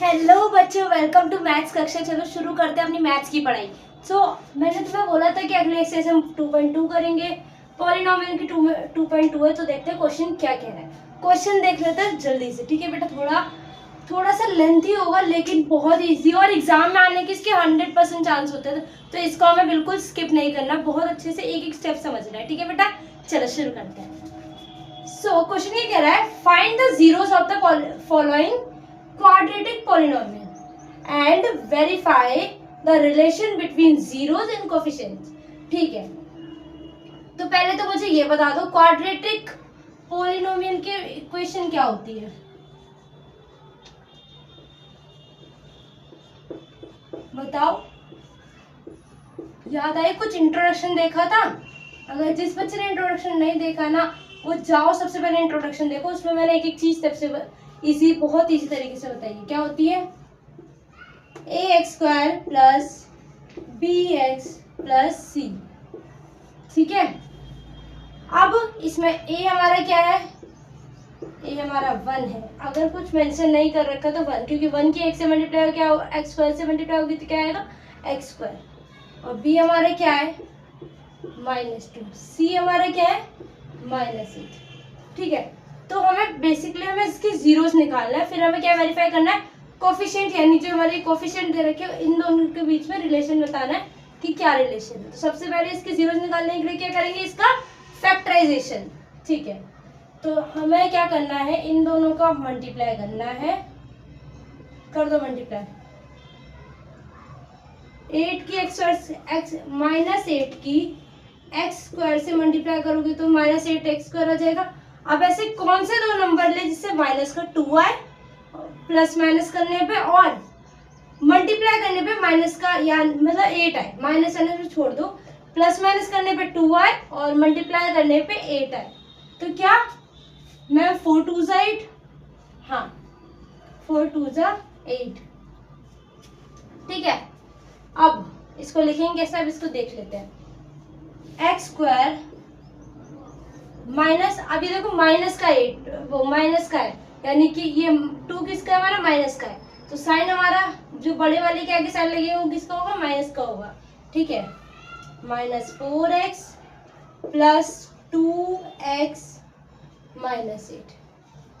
Hello बच्चों, welcome to maths कक्षा। चलो शुरू करते हैं अपनी मैथ्स की पढ़ाई। मैंने तुम्हें बोला था कि अगले एक्सरसाइज हम 2.2 करेंगे। पॉलिनोमियल की 2.2 है, तो देखते हैं क्वेश्चन क्या कह रहा है। क्वेश्चन देख लेते हैं जल्दी से, ठीक है बेटा। थोड़ा सा लेंथी होगा लेकिन बहुत इजी, और एग्जाम में आने के इसके 100% चांस होते हैं, तो इसको हमें बिल्कुल स्किप नहीं करना, बहुत अच्छे से एक एक स्टेप समझना है, ठीक है बेटा। चलो शुरू करते हैं। क्वेश्चन ये कह रहा है, find the zeros of the following quadratic polynomial and verify the relation between zeros and coefficients। ठीक है, तो पहले तो मुझे ये बता दो क्वाड्रेटिक पोलिनोमियल की इक्वेशन क्या होती है। बताओ, याद आए? कुछ इंट्रोडक्शन देखा था? अगर जिस बच्चे ने इंट्रोडक्शन नहीं देखा ना, वो जाओ सबसे पहले इंट्रोडक्शन देखो, उसमें मैंने एक एक चीज सबसे बहुत इजी तरीके से बताइए। क्या होती है? ax² plus bx plus c। ठीक है, अब इसमें a हमारा क्या है? a हमारा 1 है। अगर कुछ मेंशन नहीं कर रखा तो 1, क्योंकि 1 की x से मल्टीप्लाई क्या हो, x² से मल्टीप्लाई होगी तो क्या आएगा? x²। और b हमारा क्या है? -2। c हमारा क्या है? -8। ठीक है, तो हमें इसके जीरोस निकालना है, फिर हमें क्या वेरीफाई करना है? कोफिशिएंट, यानी जो हमारे कोफिशिएंट दे रखे हैं इन दोनों के बीच में रिलेशन बताना है कि क्या रिलेशन है। तो सबसे पहले इसके जीरोस निकालने के लिए क्या करेंगे? इसका फैक्टराइजेशन। ठीक है, तो हमें क्या करना है? इन दोनों का मल्टीप्लाई करना है। कर दो मल्टीप्लाई। 8 की -8 की x² से मल्टीप्लाई करोगे तो -8x² आ जाएगा। अब ऐसे कौन से दो नंबर ले जिससे माइनस का 2 आए, प्लस माइनस करने पे और मल्टीप्लाई करने पे माइनस का या मतलब 8 आए, माइनस करने पे छोड़ दो, प्लस माइनस करने पे 2 आए और मल्टीप्लाई करने पे 8 आए। तो क्या मैं 4 2 8, हाँ 4 2 8। ठीक है, अब इसको लिखेंगे कैसे? अब इसको देख लेते हैं। x² माइनस, अभी देखो माइनस का 8, वो माइनस का है, यानी कि ये 2 किसका है? हमारा माइनस का है। तो साइन हमारा जो बड़े वाले के आगे साइन लगेगा वो किसका होगा? माइनस का होगा। ठीक है, -4x प्लस 2x -8।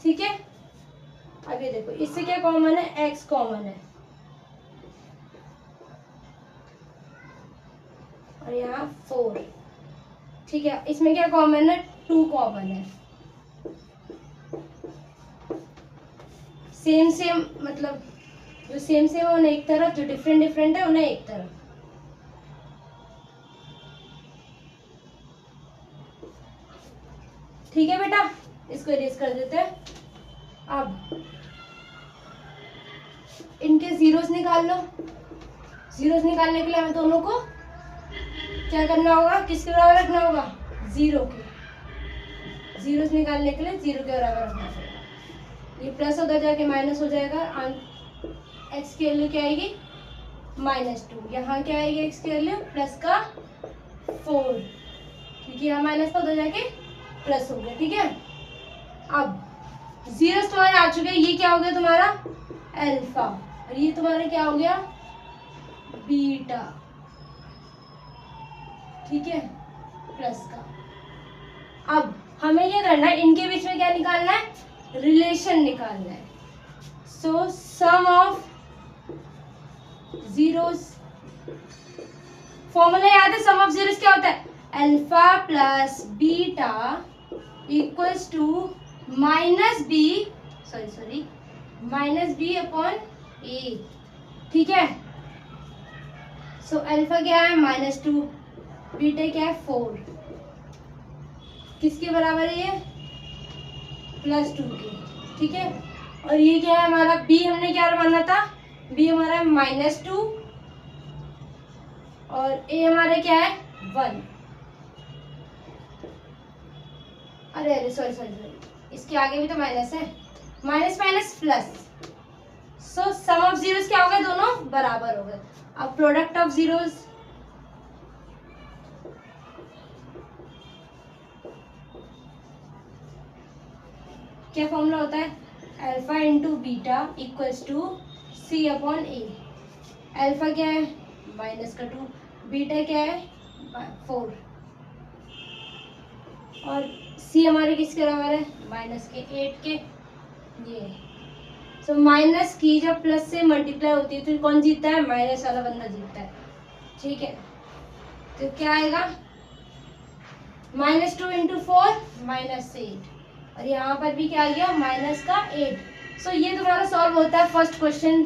ठीक है, अब ये देखो इससे क्या कॉमन है? x कॉमन है, और यहाँ 4। ठीक है, इसमें क्या कॉमन है? 2 कॉमन है। सेम मतलब जो सेम है उन्हें एक तरफ, जो डिफरेंट है उन्हें एक तरफ। ठीक है बेटा, इसको इरेज कर देते हैं। अब इनके जीरोस निकाल लो। जीरोस निकालने के लिए हमें दोनों को क्या करना होगा? किसके बराबर रखना होगा? 0 के। जीरोस निकालने के लिए 0 के बराबर रखना पड़ेगा। ये प्लस उधर जाके माइनस हो जाएगा। x की वैल्यू क्या आएगी? -2। यहाँ क्या आएगी? x की वैल्यू प्लस का 4, क्योंकि यहाँ माइनस था उधर जाके प्लस हो गया। ठीक है, अब जीरोस तुम्हारे आ चुके हैं। ये क्या हो गया तुम्हारा? अल्फा, और ये तुम्हारा क्या हो गया? बीटा। ठीक है, प्लस का। अब हमें क्या करना है? इनके बीच में क्या निकालना है? रिलेशन निकालना है। So sum of zeros, formula याद है? सम ऑफ जीरोस क्या होता है? Alpha plus beta equals to -b upon a। ठीक है, सो अल्फा क्या है? -2, बीटा क्या है? 4। किसके बराबर है ये? +2 के। ठीक है, और ये क्या है हमारा? b हमने क्या माना था? b हमारा -2, और a हमारा क्या है? 1। अरे सॉरी, इसके आगे भी तो माइनस है। Minus minus plus, so sum of zeros क्या हो गए? दोनों बराबर हो गए। अब प्रोडक्ट ऑफ जीरोस, क्या फॉर्मूला होता है? Alpha into beta equals to C upon A. Alpha क्या है माइनस का 2, बीटा क्या है 4 और सी हमारे किसके बराबर है माइनस के 8 के। ये सो माइनस की जब प्लस से मल्टीप्लाई होती है तो कौन जीतता है माइनस वाला बंदा जीतता है। ठीक है तो क्या आएगा -2 × 4 -8 और यहाँ पर भी क्या आ गया माइनस का 8। सो ये तुम्हारा सॉल्व होता है फर्स्ट क्वेश्चन।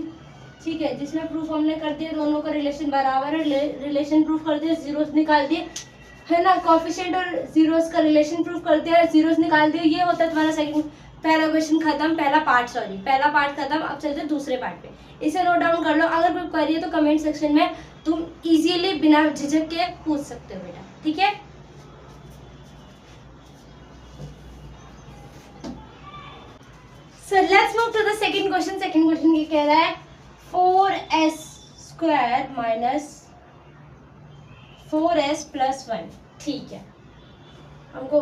ठीक है जिसमें प्रूफ हमने कर दिया दोनों का रिलेशन बराबर है, रिलेशन प्रूफ कर दिया, जीरोस निकाल दिए है ना, कोएफिशिएंट और जीरोस का रिलेशन प्रूफ कर दिया, जीरोस निकाल दिए। ये होता है तुम्हारा सेकंड पहला क्वेश्चन खत्म, पहला पार्ट खत्म। अब चलते दूसरे पार्ट पे। इसे नोट डाउन कर लो, अगर कोई क्वेरी है तो कमेंट सेक्शन में तुम इजीली बिना झिझक के पूछ सकते हो बेटा। ठीक है सो let's move to the second question. Second question ये कह रहा है 4s² - 4s + 1। ठीक है हमको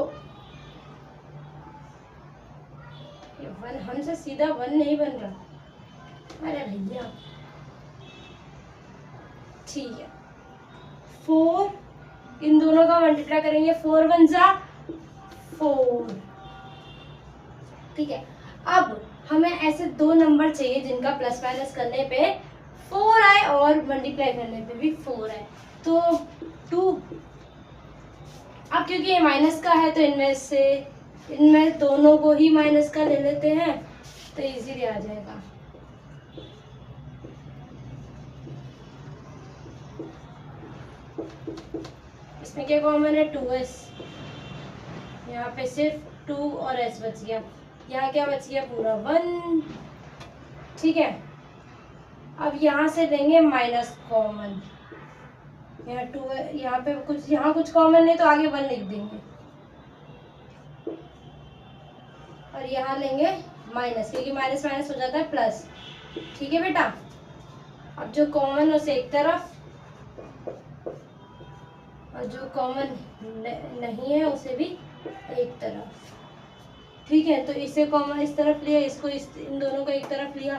ये 1 हमसे सीधा 1 नहीं बन रहा। अरे भैया ठीक है 4 इन दोनों का मल्टीप्लाई करेंगे 4 × 1 = 4। ठीक है अब हमें ऐसे दो नंबर चाहिए जिनका प्लस माइनस करने पे 4 आए और मल्टीप्लाई करने पे भी 4 आए। तो 2 अब क्योंकि ये माइनस का है तो इनमें दोनों को ही माइनस का ले लेते हैं तो इजीली आ जाएगा। इसमें क्या कॉमन है 2s, यहाँ पे सिर्फ 2 और s बच गया, यहाँ क्या बच गया पूरा 1। ठीक है अब यहाँ से लेंगे माइनस कॉमन, यहाँ 2 यहाँ पे कुछ कॉमन नहीं तो आगे 1 लिख देंगे और यहाँ लेंगे माइनस क्योंकि माइनस माइनस हो जाता है प्लस। ठीक है बेटा अब जो कॉमन उसे एक तरफ और जो कॉमन नहीं है उसे भी एक तरफ। ठीक है तो इसे कॉमन इस तरफ लिया, इसको इन दोनों को एक तरफ लिया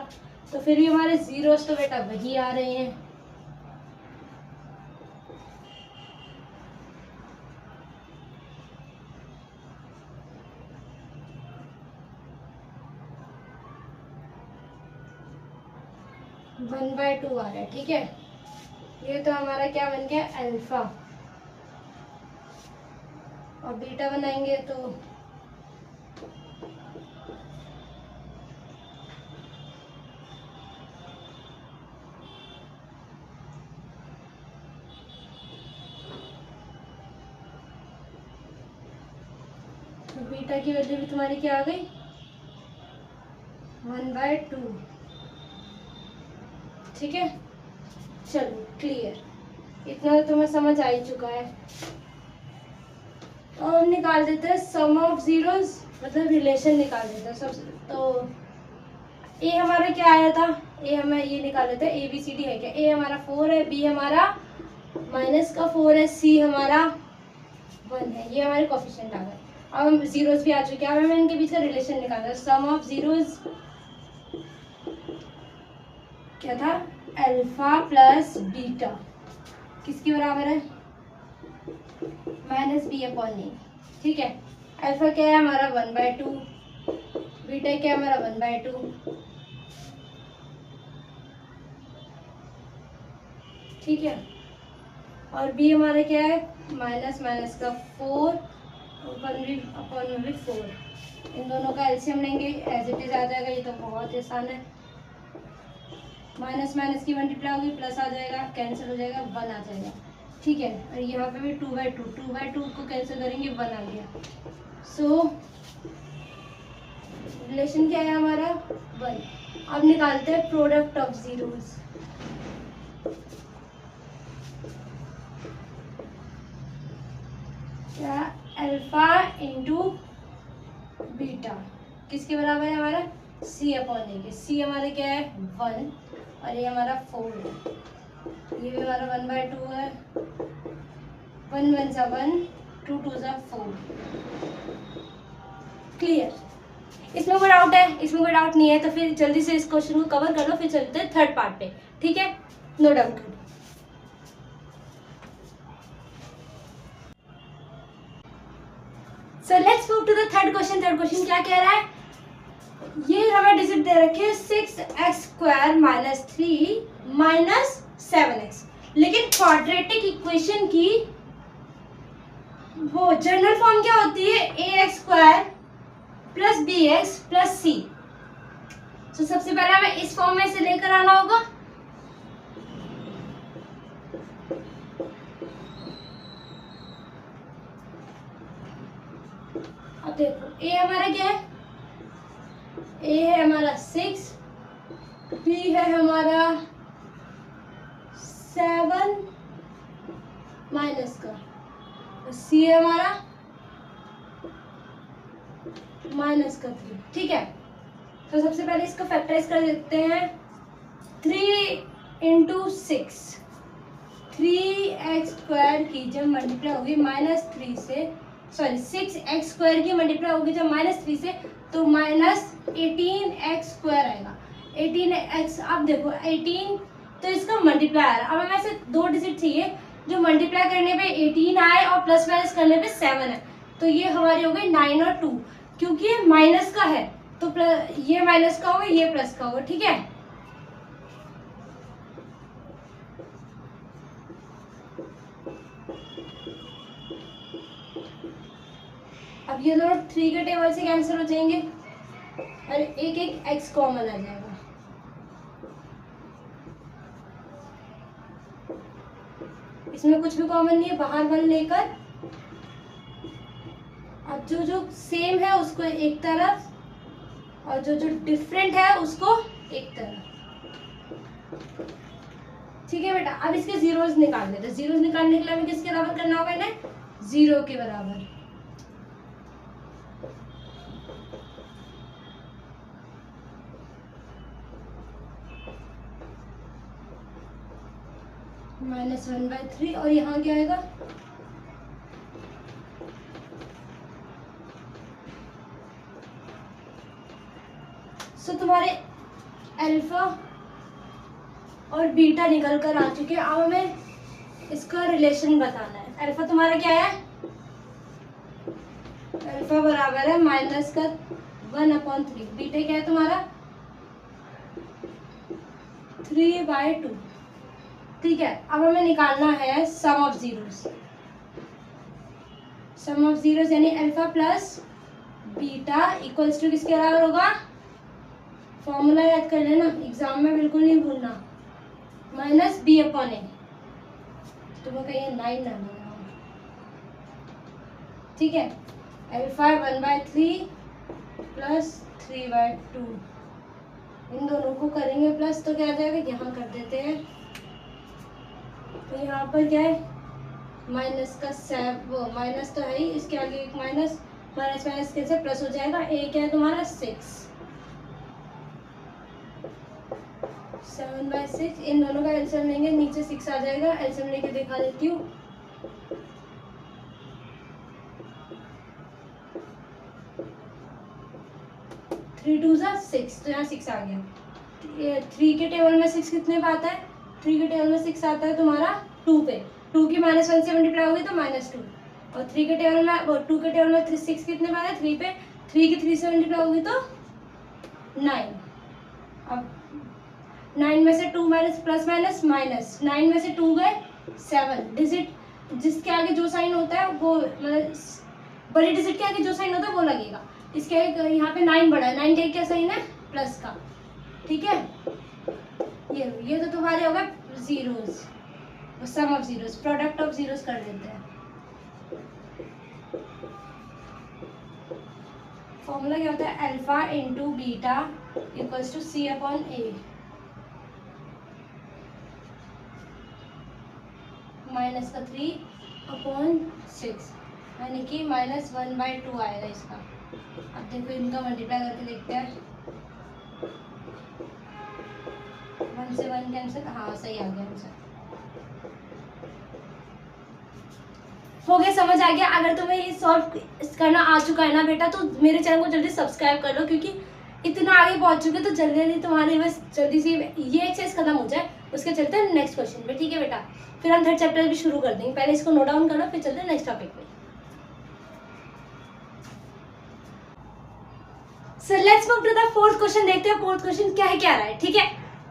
तो फिर भी हमारे जीरोस तो बेटा वही आ रहे हैं। वन बाय 2 आ रहा है। ठीक है ये तो हमारा क्या बन गया अल्फा और बीटा बनाएंगे तो बीटा की वैल्यू भी तुम्हारी क्या आ गई 1/2। ठीक है चलो क्लियर, इतना तो तुम्हें समझ आ ही चुका है। अब हम निकाल देते हैं सम ऑफ जीरोस, मतलब रिलेशन निकाल देते हैं सब। तो ए हमारा क्या आया था, ए हमें ये निकाल लेते हैं ABCD है क्या। ए हमारा 4 है, बी हमारा -4 है, सी हमारा 1 है। ये हमारे कोएफिशिएंट आ गए। अब हम जीरोस भी आ चुके हैं, अब हमें इनके बीच का रिलेशन निकालना है। सम ऑफ जीरोस क्या था अल्फा प्लस बीटा किसके बराबर है -b/a। ठीक है अल्फा क्या है हमारा 1/2, बीटा क्या है हमारा 1/2। ठीक है और बी हमारा क्या है माइनस का 4 अपन भी 4। इन दोनों का एलसीएम लेंगे एज इट इज आ जाएगा। ये तो बहुत आसान है, माइनस माइनस की मल्टीप्लाई होगी प्लस आ जाएगा, कैंसिल हो जाएगा 1 आ जाएगा। ठीक है और यहाँ पे भी 2/2 को कैंसिल करेंगे 1 आ गया। सो रिलेशन क्या है हमारा 1। अब निकालते हैं प्रोडक्ट ऑफ जीरोस। क्या अल्फा इंटू बीटा किसके बराबर है हमारा C/A के। C हमारे क्या है 1 और ये हमारा 4 है, ये भी हमारा 1/2 है। 1 × 1 2 × 2 = 4। क्लियर इसमें कोई डाउट है? इसमें कोई डाउट नहीं है तो फिर जल्दी से इस क्वेश्चन को कवर कर लो, फिर चलते हैं थर्ड पार्ट पे। ठीक है, no doubt. So let's move to the third question. Third question क्या कह रहा है? ये हमें डिजिट दे रखे है 6x² माइनस 3 माइनस 7x, लेकिन क्वाड्रेटिक इक्वेशन की वो जनरल फॉर्म क्या होती है? ax² plus bx plus c। तो सबसे पहले हमें इस फॉर्म में से लेकर आना होगा। अब देखो a हमारा क्या है? a है हमारा 6, b है हमारा 7 माइनस का, c है हमारा माइनस का 3। ठीक है, तो सबसे पहले इसको फैक्टराइज कर देते हैं। 3 इंटू 6, 3x² की जब मल्टीप्लाई होगी -3 से, सॉरी 6x² की मल्टीप्लाई होगी जब -3 से, तो -18x² आएगा। 18x, अब देखो 18 तो इसका मल्टीप्लाई। अब हमें ऐसे दो डिजिट चाहिए जो मल्टीप्लाई करने पे 18 आए और प्लस माइनस करने पे 7 है। तो ये हमारी हो गई 9 और 2, क्योंकि ये माइनस का है तो ये माइनस का होगा, ये प्लस का होगा। ठीक है, अब ये दोनों 3 के टेबल से कैंसिल हो जाएंगे और एक एक x कॉमन आ जाएगा। इसमें कुछ भी कॉमन नहीं है, बाहर 1 लेकर अब जो जो सेम है उसको एक तरफ और जो जो डिफरेंट है उसको एक तरफ। ठीक है बेटा, अब इसके जीरोस निकाल देते हैं। जीरोस निकालने के लिए हमें किसके बराबर करना होगा? इन्हें 0 के बराबर। -1/3 और यहाँ क्या आएगा? सो तुम्हारे अल्फा और बीटा निकल कर आ चुके हैं। अब हमें इसका रिलेशन बताना है। अल्फा तुम्हारा क्या है? अल्फा बराबर है -1/3। बीटा क्या है तुम्हारा? 3/2। ठीक है, अब हमें निकालना है sum of zeros. Some of zeros यानी alpha plus beta equals to किसके बराबर होगा? फॉर्मूला याद कर लेना, एग्जाम में बिल्कुल नहीं भूलना। -b/a। तुम्हें कहीं 9 ना लगा। ठीक है, अल्फा 1/3 प्लस 3/2, इन दोनों को करेंगे प्लस तो क्या आ जाएगा? यहाँ कर देते हैं। तो यहाँ पर क्या है? माइनस का वो माइनस तो है ही, इसके आगे एक माइनस, माइनस माइनस कैसे प्लस हो जाएगा। ए क्या है तुम्हारा? 6, 7/6। इन दोनों का एलसीएम लेंगे, नीचे 6 आ जाएगा। एलसीएम लेके दिखा देती हूँ। 3 2 6, तो यहाँ 6 आ गया। 3 के टेबल में 6 कितने पे आता है? 3 के टेबल में 6 आता है तुम्हारा 2 पे। 2 की -1 से मल्टीप्लाई होगी तो -2, और 3 के टेबल में 2 के टेबल में 6 कितने पे आता है? 3 पे। 3 की 3 से मल्टीप्लाई होगी तो 9। अब 9 में से 2 माइनस प्लस माइनस माइनस, 9 में से 2 गए 7। डिजिट जिसके आगे जो साइन होता है वो, मतलब बड़ी डिजिट के आगे जो साइन होता है वो लगेगा। इसके आगे यहाँ पे 9 बड़ा है, 9 का क्या साइन है? प्लस का। ठीक है, ये तो तुम्हारे हो गए zeros, some of zeros, product of zeros कर देते हैं। फॉर्मूला क्या होता है? Alpha into beta equals to C/A, minus का 3/6, यानी कि -1/2 आएगा इसका। अब देखो इनका मल्टीप्लाई करके देखते हैं। 1 से 1 कैंसिल, हाँ सही आ गया आंसर। हो गया, समझ आ गया? अगर तुम्हें ये सॉल्व करना आ चुका है ना बेटा, तो मेरे चैनल को जल्दी सब्सक्राइब कर लो, क्योंकि इतना आगे पहुंच चुके तो जल्दी जल्दी तुम्हारे बस जल्दी से ये एक्सरसाइज खत्म हो जाए, उसके चलते हैं नेक्स्ट क्वेश्चन पे। ठीक है बेटा, फिर हम थर्ड चैप्टर भी शुरू कर देंगे। पहले इसको नोट डाउन करो, फिर चलते हैं नेक्स्ट टॉपिक पे। So let's move to the fourth question. देखते हैं फोर्थ क्वेश्चन क्या है, क्या रहा है। ठीक है,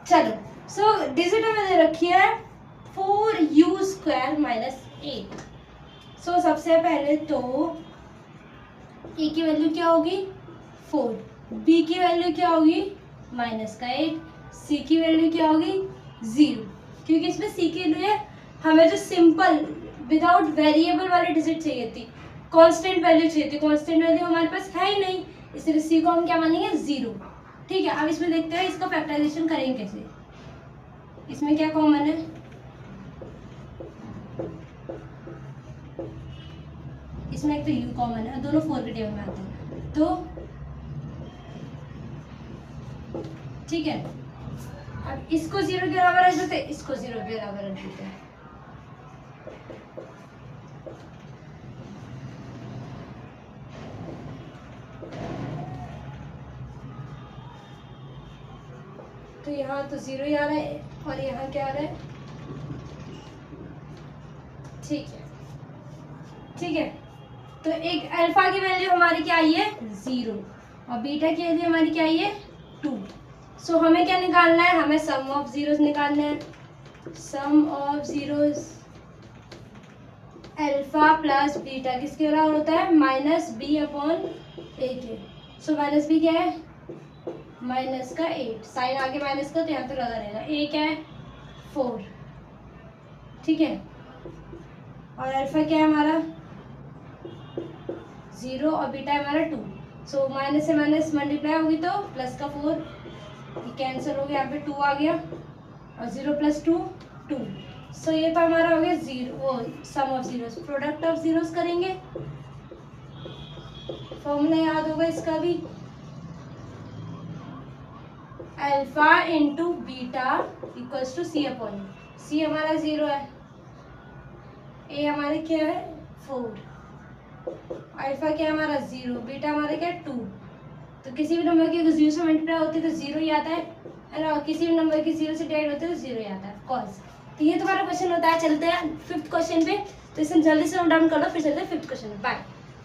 चलो। सो डिजिट में दे रखी है 4u² - 8। सो सबसे पहले तो ए की वैल्यू क्या होगी 4, बी की वैल्यू क्या होगी -8, सी की वैल्यू क्या होगी 0, क्योंकि इसमें सी के लिए हमें जो सिंपल विदाउट वेरिएबल वाली डिजिट चाहिए थी, कांस्टेंट वैल्यू चाहिए थी। कांस्टेंट वैल्यू हमारे पास है ही नहीं, इसलिए सी को हम क्या मानेंगे 0। ठीक है, अब इसमें देखते हैं इसका फैक्टराइजेशन करेंगे कैसे। इसमें क्या कॉमन है, इसमें एक तो u कॉमन है, दोनों 4 के टेबल में आते हैं, तो ठीक है। अब इसको 0 के बराबर रख देते, इसको 0 के बराबर रख देते हैं। तो यहाँ तो 0 ही आ रहा है और यहाँ क्या आ रहा है, ठीक है। ठीक है, तो एक अल्फा की वैल्यू हमारी क्या आई है 0 और बीटा की वैल्यू हमारी क्या आई है 2। सो हमें क्या निकालना है, हमें सम ऑफ जीरोस निकालना है। Sum of zeros alpha plus beta किसके बराबर होता है -b/a के। सो -b क्या है माइनस का 8, साइन आगे माइनस का तो यहाँ पे लगा रहेगा। a क्या है 4, ठीक है, और अल्फा क्या है हमारा 0 और बीटा है हमारा 2। सो माइनस से माइनस मल्टीप्लाई होगी तो प्लस का 4 ये कैंसिल हो गया, यहाँ पे 2 आ गया और 0 + 2 2। सो ये तो हमारा हो गया 0, वो sum of zeros, product of zeros करेंगे। फॉर्मूला याद होगा इसका भी, alpha into beta equals to c/u। c हमारा 0 है, a हमारे क्या है 4, अल्फा क्या हमारा 0, बीटा हमारा क्या 2। तो किसी भी नंबर की 0 से मल्टीप्लाई होती है तो 0 ही आता है ना, किसी भी नंबर की 0 से डिवाइड होती है तो 0 ही आता है कॉस। तो ये तुम्हारा क्वेश्चन होता है। चलते हैं फिफ्थ क्वेश्चन पे, तो इसे जल्दी से नोट डाउन कर लो, फिर चलते हैं फिफ्थ क्वेश्चन पे। बाय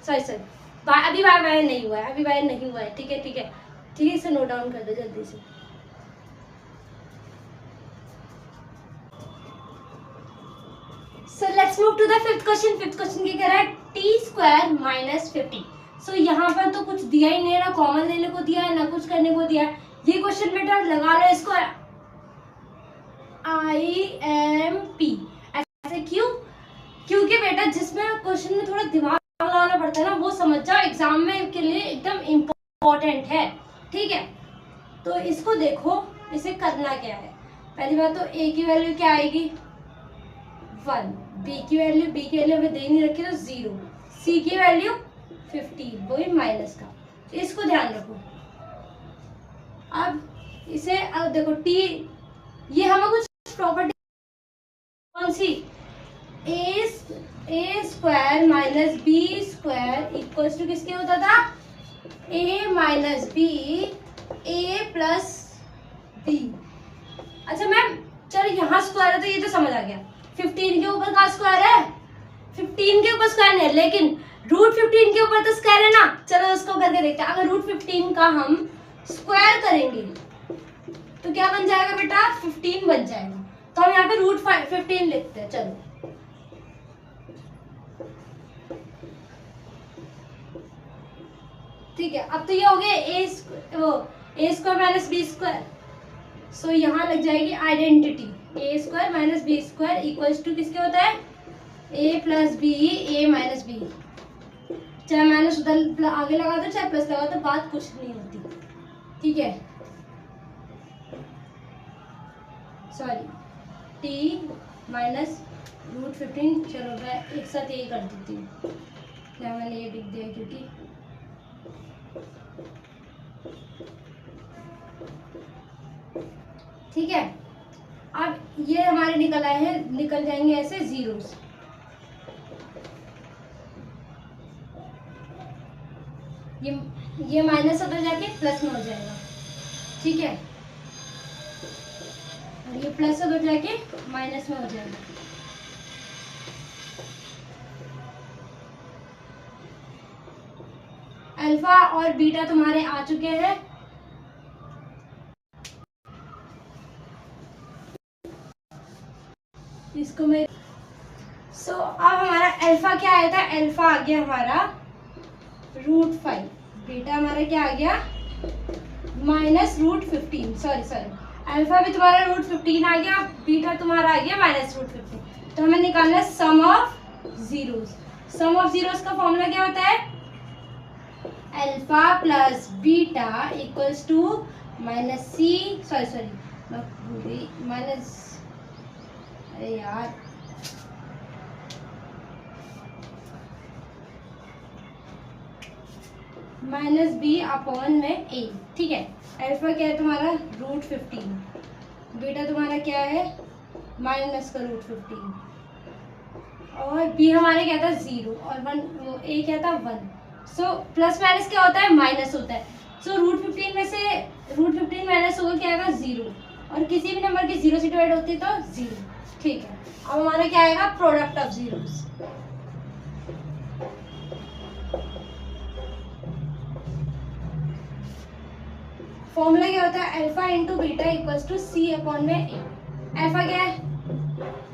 सॉरी बाय, अभी बाय नहीं हुआ है, अभी बाय नहीं हुआ है। ठीक है ठीक है ठीक है, इसे नोट डाउन कर दो जल्दी से। So let's move to the fifth question. Fifth question क्या कह रहा है t² - 50। सो यहाँ पर तो कुछ दिया ही नहीं, ना कॉमन लेने को दिया है ना कुछ करने को दिया है। ये क्वेश्चन बेटा लगा लो इसको IMP। ऐसे क्यों, क्योंकि बेटा जिसमें क्वेश्चन में थोड़ा दिमाग लगाना पड़ता है ना, वो समझ जाओ एग्जाम में के लिए एकदम इम्पोर्टेंट है। ठीक है, तो इसको देखो, इसे करना क्या है। पहली बात तो a की वैल्यू क्या आएगी 1, b की वैल्यू हमें दे नहीं रखी तो 0, c की वैल्यू 50, वही माइनस का, तो इसको ध्यान रखो। अब इसे अब देखो t, ये हमें कुछ प्रॉपर्टी कौन सी a² - b² इक्वल्स टू किसके होता था a - b a + b। अच्छा मैम चलो यहाँ स्क्वायर है तो ये तो समझ आ गया, 15 के ऊपर का स्क्वायर है, 15 के ऊपर स्क्वायर नहीं है, लेकिन √15 के ऊपर तो स्क्वायर है ना। चलो उसको करके देखते हैं। अगर √15 का हम स्क्वायर करेंगे तो क्या बन जाएगा बेटा 15 बन जाएगा। तो हम यहाँ पे √15 लिखते हैं। चलो ठीक है, अब तो ये हो गया a² - b²। सो यहाँ लग जाएगी identity, a² - b² equals to किसके होता है a + b a - b। चाहे माइनस उधर आगे लगा दो चाहे प्लस लगा दो, बात कुछ नहीं होती। ठीक है, सॉरी t - √15। चलो मैं एक साथ यही कर देती हूँ, क्या मैंने ये लिख दिया क्योंकि ठीक है। अब ये हमारे निकल आए हैं, निकल जाएंगे ऐसे जीरोस। ये माइनस उधर जाके प्लस में हो जाएगा, ठीक है, और ये प्लस उधर जाके माइनस में हो जाएगा। अल्फा और बीटा तुम्हारे आ चुके हैं। इसको मैं अब हमारा अल्फा क्या आया था, अल्फा आ गया हमारा √5, बीटा हमारा क्या आ गया -√15, सॉरी अल्फा भी तुम्हारा √15 आ गया, बीटा तुम्हारा आ गया -√15। तो हमें निकालना है sum of zeros. Some of जीरोस का फॉर्मूला क्या होता है, alpha plus beta equals to minus, अरे यार -b अपॉन में a, ठीक है। अल्फा क्या है तुम्हारा √15, बीटा तुम्हारा क्या है -√15, और b हमारा क्या था 0 और 1, a क्या था 1। सो प्लस माइनस क्या होता है, माइनस होता है। सो √15 में से √15 माइनस होगा क्या आएगा 0, और किसी भी नंबर की 0 से डिवाइड होती है तो 0, ठीक है। अब हमारा क्या आएगा, प्रोडक्ट ऑफ जीरोस। फॉर्मूला क्या होता है, alpha into beta equals to c upon में a। अल्फा क्या है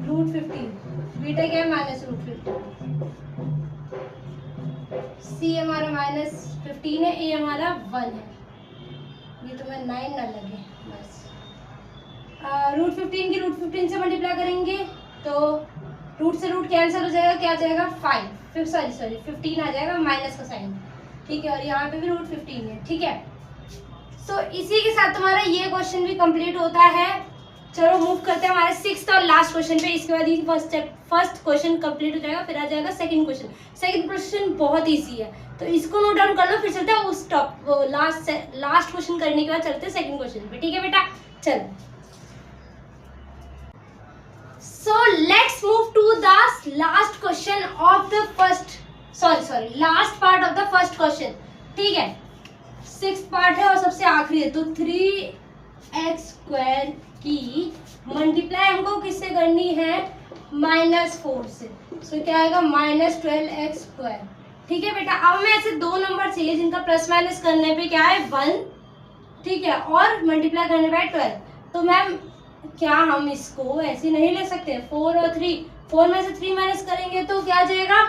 √15, बीटा क्या है -√15, c हमारा -15 है, a हमारा 1 है। ये तुम्हें 9 ना लगे बस। √15 की √15 से मल्टीप्लाई करेंगे तो रूट से रूट कैंसिल हो जाएगा, क्या आ जाएगा 5, सॉरी 15 आ जाएगा, माइनस का साइन, ठीक है, और यहाँ पे भी √15 है, ठीक है। सो इसी के साथ तुम्हारा ये क्वेश्चन भी कंप्लीट होता है। चलो मूव करते हैं हमारे 6th और लास्ट क्वेश्चन पे। इसके बाद ये फर्स्ट क्वेश्चन कंप्लीट हो जाएगा, फिर आ जाएगा सेकंड क्वेश्चन। सेकंड क्वेश्चन बहुत इजी है, तो इसको नोट डाउन कर लो, फिर चलते हैं उस लास्ट क्वेश्चन करने के बाद चलते हैं सेकंड क्वेश्चन पे, ठीक है बेटा। चल so let's move to the last question of the last part of the first question, ठीक है। 6th पार्ट है और सबसे आखिरी है। तो 3x² की मल्टीप्लाई हमको किससे करनी है, -4 से। सो क्या आएगा -12x², ठीक है बेटा। अब हमें ऐसे दो नंबर चाहिए जिनका प्लस माइनस करने पे क्या है 1, ठीक है, और मल्टीप्लाई करने पे 12। तो मैम क्या हम इसको ऐसे नहीं ले सकते, 4 और 3, 4 में से 3 माइनस करेंगे तो क्या आ जाएगा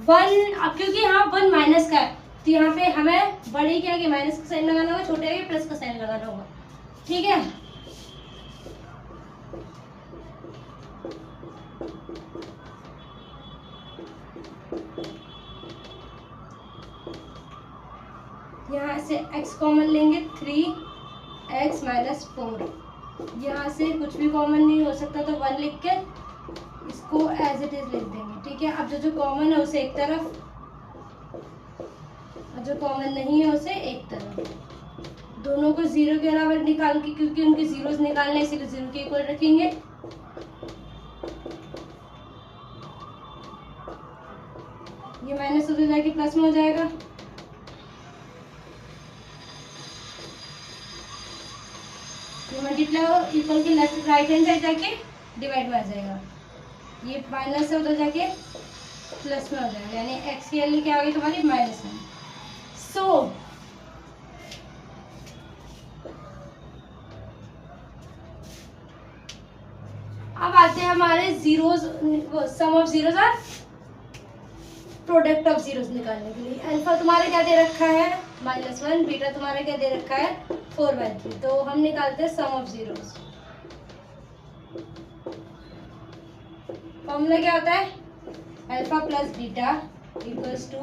1। अब क्योंकि यहाँ 1 माइनस का है तो यहाँ पे हमें बड़े के आगे माइनस का साइन लगाना होगा, छोटे आगे प्लस का साइन लगाना होगा, ठीक है। यहाँ से x कॉमन लेंगे, 3x - 4, यहाँ से कुछ भी कॉमन नहीं हो सकता तो 1 लिख के इसको एज इट इज लिख देंगे, ठीक है। अब जो कॉमन है उसे एक तरफ, और जो कॉमन नहीं है उसे एक तरफ, दोनों को 0 के अलावा निकाल के, क्योंकि उनके जीरोस निकालने इसीलिए 0 के इक्वल रखेंगे। ये माइनस उधर जाके प्लस में हो जाएगा, मल्टीप्लाई इक्वल के लेफ्ट राइट हैंड साइड जाके डिवाइड में आ जाएगा, ये माइनस से उधर जाके प्लस में हो जाएगा, यानी x की वैल्यू क्या आ गई तुम्हारी -1। सो अब आते हैं हमारे जीरोस, सम ऑफ जीरोस और प्रोडक्ट ऑफ जीरोस निकालने के लिए। अल्फा तुम्हारा क्या दे रखा है -1, बीटा तुम्हारा क्या दे रखा है 4/3। तो हम निकालते हैं सम ऑफ जीरोस। फॉर्मूला क्या होता है, alpha plus beta equals to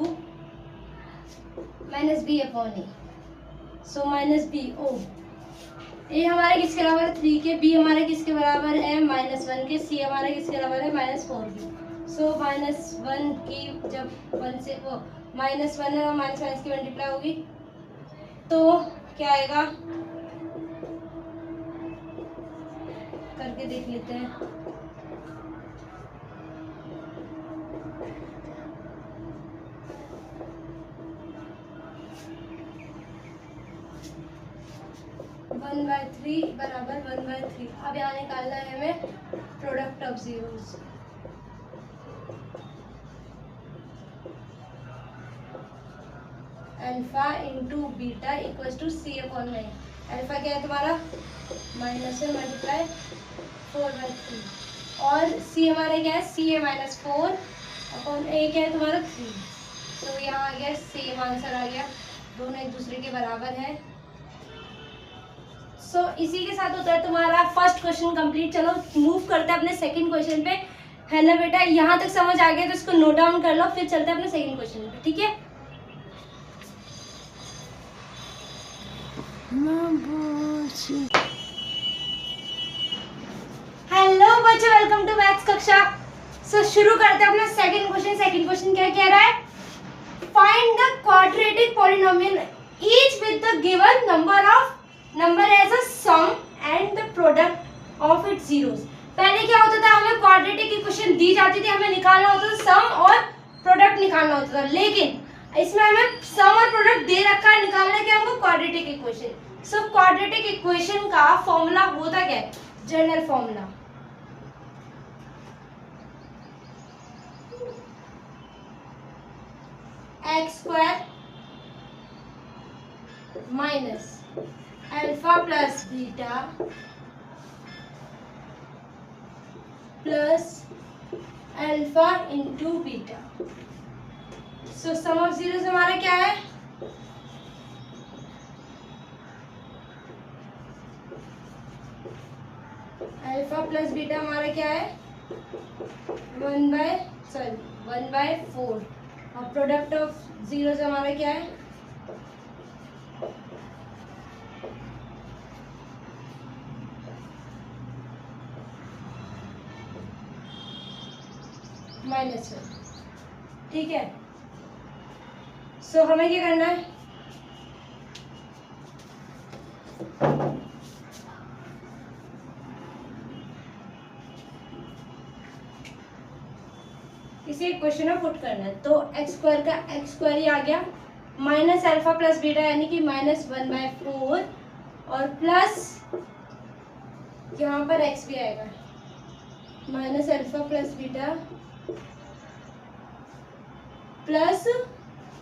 -b upon a। So -b, a हमारा किसके बराबर है 3 के, b हमारा किसके बराबर है -1 के, c हमारा किसके बराबर है -4 के। सो -1 की जब 1 से वो -1 है और -1 की मल्टीप्लाई होगी तो क्या आएगा, करके देख लेते हैं। 3 बराबर 1/3। अब यहाँ निकालना है हमें product of zeros. Alpha into beta equals to C/9। अल्फा क्या है तुम्हारा माइनस में मल्टीप्लाई 4/3 और C हमारा क्या है C है -4 अपॉन A क्या है तुम्हारा 3। तो यहाँ आ गया सेम आंसर आ गया, दोनों एक दूसरे के बराबर है। सो इसी के साथ होता है तुम्हारा फर्स्ट क्वेश्चन कंप्लीट। चलो मूव करते हैं अपने सेकंड क्वेश्चन पे, है ना बेटा? यहाँ तक समझ आ गया तो इसको नोट डाउन कर लो, फिर चलते हैं अपने सेकंड क्वेश्चन पे, ठीक है? हेलो बच्चों, वेलकम टू मैथ्स कक्षा। सो शुरू करते हैं अपना सेकंड क्वेश्चन। सेकंड क्वेश्चन क्या कह रहा है? Find the quadratic polynomial each with the given number as a sum and the product of its zeros. पहले क्या होता था, हमें क्वाड्रेटिक इक्वेशन दी जाती थी, हमें निकालना होता था सम और प्रोडक्ट निकालना होता था, लेकिन इसमें हमें सम और प्रोडक्ट दे रखा है, निकालना क्या हमको quadratic equation. So quadratic equation का फॉर्मूला होता क्या है? General formula x² minus alpha plus beta plus alpha into beta. So sum of zeros हमारा क्या है? अल्फा प्लस बीटा हमारा क्या है? 1/4 और प्रोडक्ट ऑफ जीरोस हमारा क्या है? -1। ठीक है, सो हमें क्या करना है? इसे इक्वेशन में पुट करना है। तो x² का x² ही आ गया, माइनस अल्फा प्लस बीटा यानी कि -1/4 और प्लस यहाँ पर x भी आएगा, minus alpha plus beta plus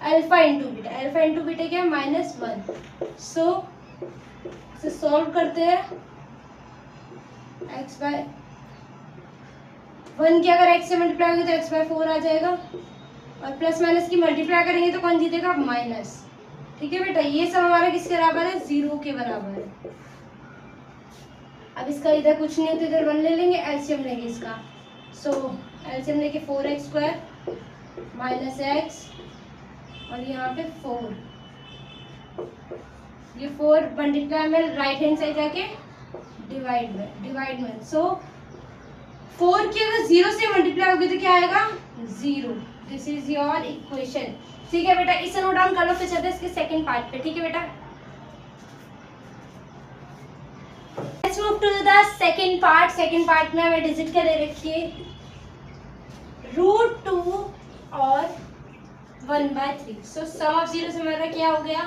alpha into beta. Alpha into beta क्या है? -1। सो इसे सॉल्व करते हैं। x/1 की अगर x से मल्टीप्लाई होगी तो x/4 आ जाएगा और प्लस माइनस की मल्टीप्लाई करेंगे तो कौन जीतेगा? माइनस। ठीक है बेटा, ये सब हमारा किसके बराबर है? 0 के बराबर है। अब इसका इधर कुछ नहीं है तो इधर 1 ले लेंगे, एलसीएम लेंगे इसका। सो एलसीएम लेके 4x² माइनस x और यहाँ पे 4, ये 4 मल्टीप्लाई में राइट हैंड साइड जाके डिवाइड में। सो 4 की अगर 0 से मल्टीप्लाई होगी तो क्या आएगा? 0। This is your equation. ठीक है बेटा, इसे नोट डाउन कर लो, फिर चलते हैं इसके सेकंड पार्ट पे। ठीक है बेटा, let's move to the second part. Second part में हमें डिजिट क्या दे रखी है? √2 और 1/3। सो सम ऑफ जीरोस हमारा क्या हो गया?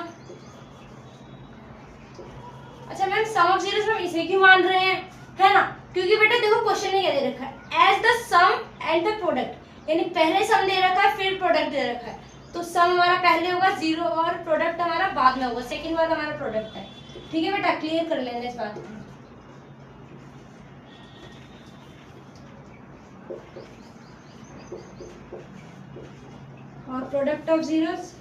अच्छा मैम, सम ऑफ जीरोस हम इसे क्यों मान रहे हैं, है ना? क्योंकि बेटा देखो क्वेश्चन में क्या दे रखा है? As the sum and the product, यानी पहले सम दे रखा है फिर प्रोडक्ट दे रखा है। तो सम हमारा पहले होगा 0 और प्रोडक्ट हमारा बाद में होगा, सेकंड वाला हमारा प्रोडक्ट है। ठीक है बेटा, क्लियर कर लेना इस बात को। और प्रोडक्ट ऑफ जीरोस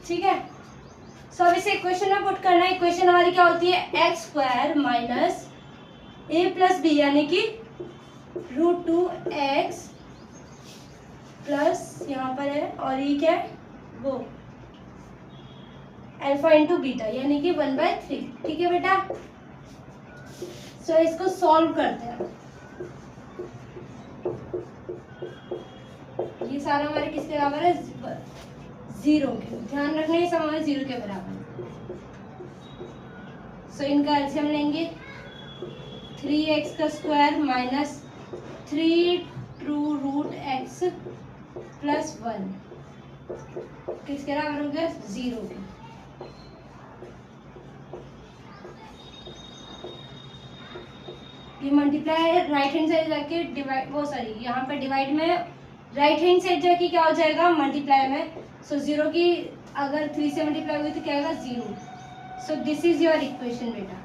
ठीक है। सो अब इसे इक्वेशन में पुट करना है। इक्वेशन हमारी क्या होती है? x² minus a plus B यानी कि √2x प्लस यहाँ पर है और ये क्या है? वो अल्फा इंटू बीटा यानी कि 1/3। ठीक है बेटा, सो इसको सॉल्व करते हैं। ये सारा हमारे किसके बराबर है? 0 के। ध्यान रखना ये सब हमारे 0 के बराबर है। सो इनका एलसीएम लेंगे, 3x² माइनस 3 2 प्लस 1 किसके बराबर हो गया? 0 के। ये मल्टीप्लाई राइट हैंड साइड जाके डिवाइड, वो सॉरी यहाँ पे डिवाइड में राइट हैंड साइड जाके क्या हो जाएगा? मल्टीप्लाई में। सो 0 की अगर 3 से मल्टीप्लाई हुई तो क्या आएगा? 0। So this is your equation बेटा।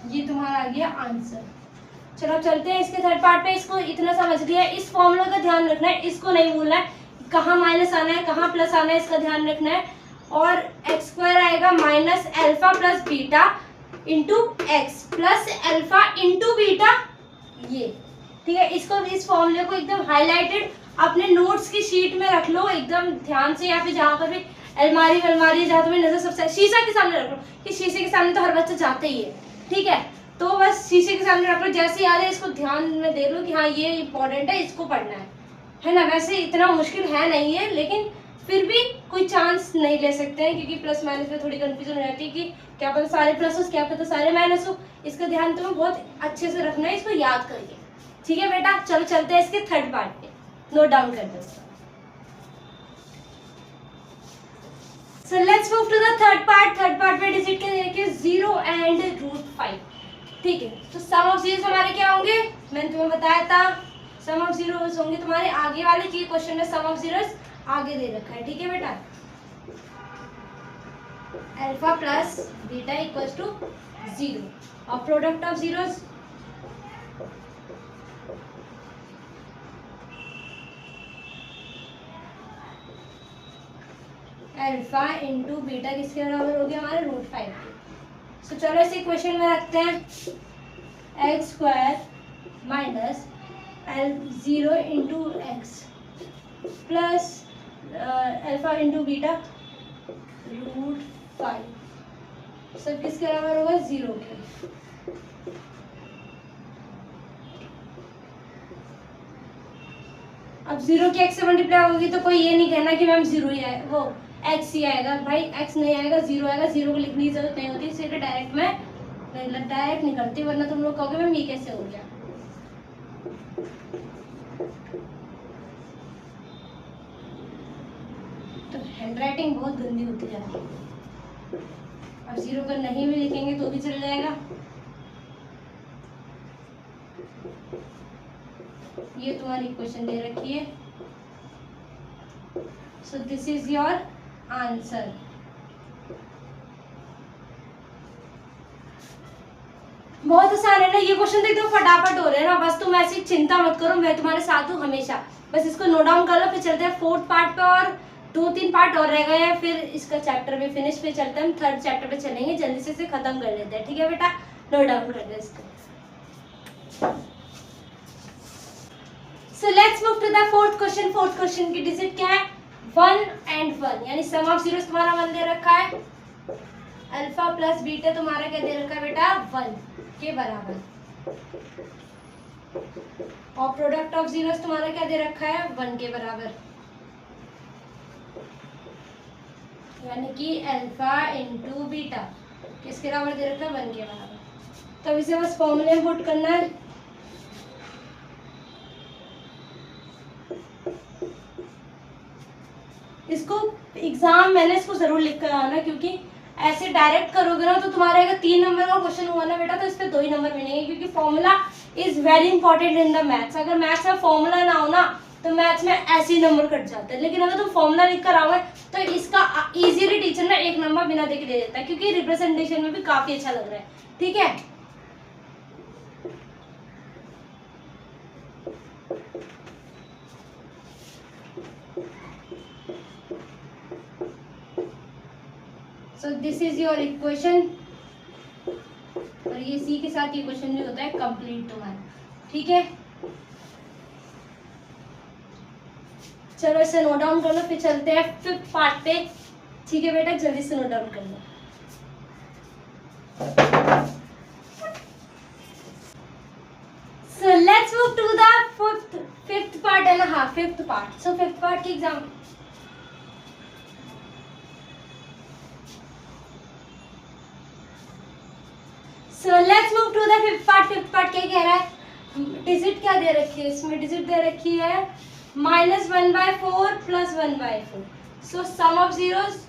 ये तुम्हारा आ गया आंसर। चलो चलते हैं इसके थर्ड पार्ट पे। इसको इतना समझ लिया, इस फॉर्मूला का ध्यान रखना है, इसको नहीं भूलना है, कहाँ माइनस आना है कहाँ प्लस आना है, इसका ध्यान रखना है। और एक्स स्क्वायर आएगा minus alpha plus beta into x plus alpha into beta, ये ठीक है। इसको, इस फॉर्मूले को एकदम हाईलाइटेड अपने नोट्स की शीट में रख लो एकदम ध्यान से, या फिर जहाँ पर भी अलमारी जहाँ तुम्हें नजर सबसे, शीशा के सामने रख लो, कि शीशे के सामने तो हर बच्चा जाता ही है, ठीक है। तो बस शीशे के सामने रख लो, जैसे याद है इसको ध्यान में देख लो कि हाँ ये इंपॉर्टेंट है, इसको पढ़ना है ना। वैसे इतना मुश्किल है नहीं है, लेकिन फिर भी कोई चांस नहीं ले सकते हैं, क्योंकि प्लस माइनस में थोड़ी कंफ्यूजन हो जाती है कि क्या पता सारे प्लस हो क्या पता सारे माइनस हो। इसका ध्यान तुम्हें बहुत अच्छे से रखना है, इसको याद करके, ठीक है बेटा। चलो चलते हैं इसके थर्ड पार्ट पे, नोट डाउन कर दो। So let's move to the third part. Third part पे डिजिट के देखिए 0 एंड √5, ठीक है। तो सम ऑफ जीरोस हमारे क्या होंगे? मैंने तुम्हें बताया था सम ऑफ जीरोस होंगे तुम्हारे आगे वाले की क्वेश्चन में, सम ऑफ जीरोस आगे दे रखा है, ठीक है बेटा। Alpha plus beta equals to 0 और product of zeros alpha into beta किसके बराबर हो गया? हमारे √5 के। सो चलो इसे इक्वेशन में रखते हैं, x square minus 0 into x plus alpha into beta √5 सब किसके बराबर होगा? 0 के। अब 0 की x से मल्टीप्लाई होगी तो कोई ये नहीं कहना कि मैम 0 ही आए, वो x ही आएगा, भाई x नहीं आएगा, 0 आएगा। 0 को लिखने की जरूरत नहीं होती, इसलिए डायरेक्ट मैं डायरेक्ट निकलती, वरना तुम लोग कहोगे मैम ये कैसे हो गया। तो हैंडराइटिंग बहुत गंदी होती जा रही है। अब 0 को नहीं भी लिखेंगे तो भी चल जाएगा। ये तुम्हारी इक्वेशन दे रखी है, so this is your answer. बहुत आसान है ना ये क्वेश्चन, तो एकदम फटाफट हो रहे हैं ना। बस तुम ऐसी चिंता मत करो, मैं तुम्हारे साथ हूँ हमेशा। बस इसको नोट डाउन कर लो, फिर चलते हैं फोर्थ पार्ट पे, और 2-3 पार्ट और रह गए हैं, फिर इसका चैप्टर भी फिनिश, पे चलते हैं हम थर्ड चैप्टर पे चलेंगे, जल्दी से इसे खत्म कर लेते हैं, ठीक है बेटा। नोट डाउन कर दो इसको। So let's move to the fourth question. Fourth question की डिजिट क्या है? 1 and 1, यानी सम ऑफ जीरोस तुम्हारा 1 दे रखा है, अल्फा प्लस बीटा तुम्हारा क्या दे रखा है बेटा? 1 के बराबर, और प्रोडक्ट ऑफ जीरोस तुम्हारा क्या दे रखा है? 1 के बराबर, यानी कि अल्फा इंटू बीटा किसके बराबर दे रखा है? 1 के बराबर। तो इसे बस फॉर्मूले में पुट करना है। इसको एग्जाम मैंने इसको जरूर लिख कर आना, क्योंकि ऐसे डायरेक्ट करोगे ना तो तुम्हारा अगर 3 नंबर का क्वेश्चन हुआ ना बेटा, तो इस पे 2 ही नंबर मिलेंगे, क्योंकि formula is very important in the maths. अगर मैथ्स में फॉर्मूला ना हो ना तो मैथ्स में ऐसे ही नंबर कट जाते हैं, लेकिन अगर तुम फॉर्मूला लिख कर आओगे तो इसका इजीली टीचर ना 1 नंबर बिना देके दे देता है, क्योंकि रिप्रेजेंटेशन में भी काफी अच्छा लग रहा है, ठीक है। So this is your equation, और ये C के साथ इक्वेशन भी होता है कंप्लीट तुम्हारा, ठीक है। चलो इसे नोट डाउन कर लो, फिर चलते हैं 5th पार्ट पे, ठीक है बेटा, जल्दी से नोट डाउन कर लो। So let's move to the fifth part है ना, हाँ 5th part. So 5th part की exam so let's move to the fifth part. Fifth part क्या कह रहा है, डिजिट क्या दे रखी है, इसमें डिजिट दे रखी है -1/4 + 1/4। So sum of zeros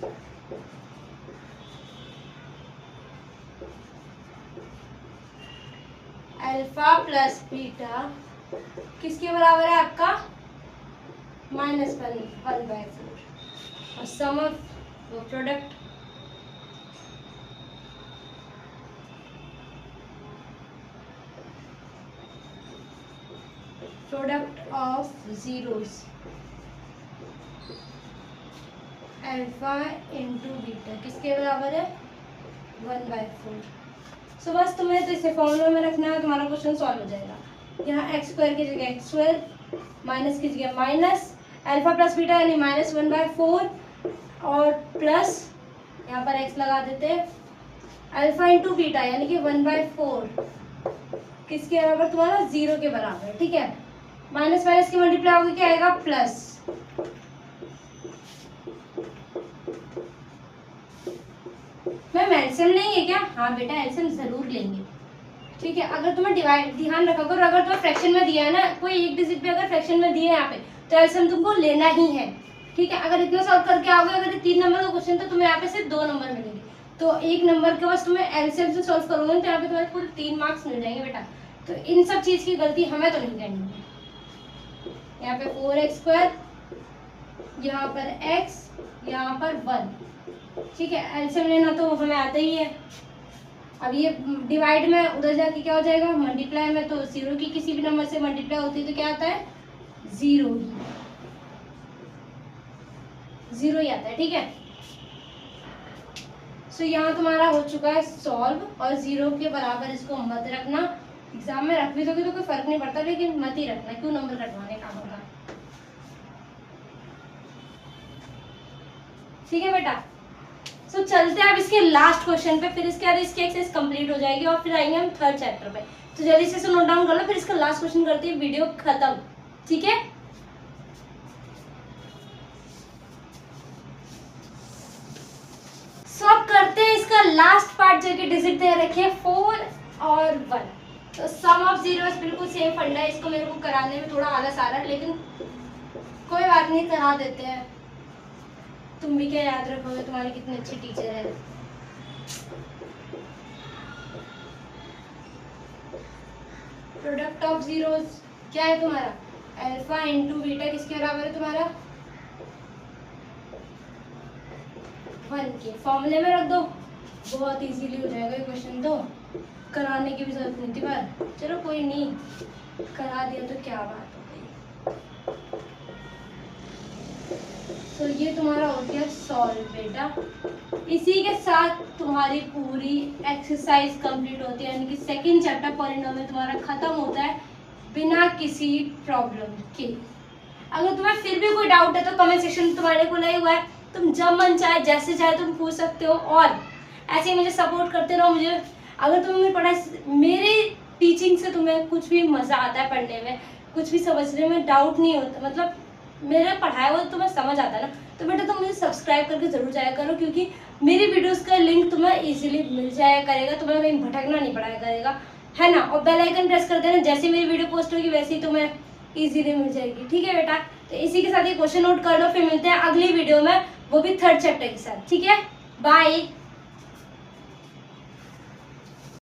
alpha plus beta किसके बराबर है आपका -1/4 और सम ऑफ वो product of zeros alpha into beta किसके बराबर है 1/4। सो बस तुम्हें तो इसे फॉर्मूला में रखना है, तुम्हारा क्वेश्चन सॉल्व हो जाएगा। यहाँ x² की जगह x² माइनस की जगह माइनस अल्फा प्लस बीटा यानी -1/4 और प्लस यहाँ पर x लगा देते हैं अल्फा इंटू बीटा यानी कि 1/4 किसके बराबर तुम्हारा 0 के बराबर। ठीक है, माइनस माइनस की मल्टीप्लाई होगी क्या आएगा प्लस। मैम एलसीएम नहीं है क्या, हाँ बेटा एलसीएम जरूर लेंगे। ठीक है, अगर तुम्हें डिवाइड ध्यान रखा करो, अगर तुम्हें फ्रैक्शन में दिया है ना, कोई एक डिजिट पे अगर फ्रैक्शन में दिया है यहाँ पे तो एलसीएम तुमको लेना ही है। ठीक है, अगर इतना सॉल्व करके आओगे, अगर 3 नंबर का क्वेश्चन तो तुम्हें यहाँ पे सिर्फ 2 नंबर मिलेंगे, तो 1 नंबर के बस तुम्हें एलसीएम से सॉल्व करोगे तो यहाँ पे तुम्हें पूरे 3 मार्क्स मिल जाएंगे बेटा। तो इन सब चीज की गलती हमें तो नहीं करनी है। यहाँ पे 4x², यहाँ पर x, यहाँ पर 1। ठीक है, एलसीएम लेना तो हमें आता ही है। अब ये डिवाइड में उधर जाके क्या हो जाएगा, मल्टीप्लाई में तो 0 की किसी भी नंबर से मल्टीप्लाई होती है तो क्या आता है 0 ही आता है। ठीक है, सो यहाँ तुम्हारा हो चुका है सॉल्व और 0 के बराबर इसको मत रखना। एग्जाम में रख भी दोगे तो कोई फर्क नहीं पड़ता, लेकिन मत ही रखना, क्यों नंबर कटवाने का होगा। ठीक है बेटा, सो चलते हैं अब इसके लास्ट क्वेश्चन पे, फिर इसके बाद इसकी एक्सरसाइज कंप्लीट हो जाएगी और फिर आएंगे हम 3rd चैप्टर पे। तो जल्दी से इसे नोट डाउन कर लो, फिर इसका लास्ट क्वेश्चन करते हैं, वीडियो खत्म। ठीक है, सो अब करते हैं इसका लास्ट पार्ट जो कि डिजिट दे रखे 4 और 1। तो सम ऑफ जीरोस बिल्कुल सेम फंडा है, इसको मेरे को कराने में थोड़ा आलस आ रहा है, लेकिन कोई बात नहीं, करा देते हैं। तुम भी क्या याद रखोगे, तुम्हारी कितनी अच्छी टीचर है। प्रोडक्ट ऑफ जीरोस क्या है तुम्हारा, अल्फा इंटू बीटा किसके बराबर है तुम्हारा 1 के। फॉर्मूले में रख दो, बहुत इजीली हो जाएगा ये क्वेश्चन, तो कराने की भी जरूरत नहीं थी, पर चलो कोई नहीं, करा दिया तो क्या बात हो गई। तो ये तुम्हारा हो गया सॉल्व बेटा। इसी के साथ तुम्हारी पूरी एक्सरसाइज कंप्लीट होती है, यानी कि 2nd चैप्टर पॉलिनोमियल तुम्हारा खत्म होता है बिना किसी प्रॉब्लम के। अगर तुम्हें फिर भी कोई डाउट है तो कमेंट सेक्शन में तुम्हारे को लगा हुआ है, तुम जब मन चाहे जैसे चाहे तुम पूछ सकते हो, और ऐसे ही मुझे सपोर्ट करते रहो। मुझे अगर तुम्हें पढ़ाई, मेरी टीचिंग से तुम्हें कुछ भी मज़ा आता है पढ़ने में, कुछ भी समझने में डाउट नहीं होता, मतलब मेरा पढ़ाया हुआ तुम्हें समझ आता है ना, तो बेटा तुम मुझे सब्सक्राइब करके जरूर जाया करो, क्योंकि मेरी वीडियोस का लिंक तुम्हें इजीली मिल जाया करेगा, तुम्हें कहीं भटकना नहीं पड़ाया करेगा, है ना। और बेल आइकन प्रेस कर देना, जैसे मेरी वीडियो पोस्ट होगी वैसे ही तुम्हें इजीली मिल जाएगी। ठीक है बेटा, तो इसी के साथ ये क्वेश्चन नोट कर लो, फिर मिलते हैं अगली वीडियो में, वो भी 3rd चैप्टर के साथ। ठीक है, बाय।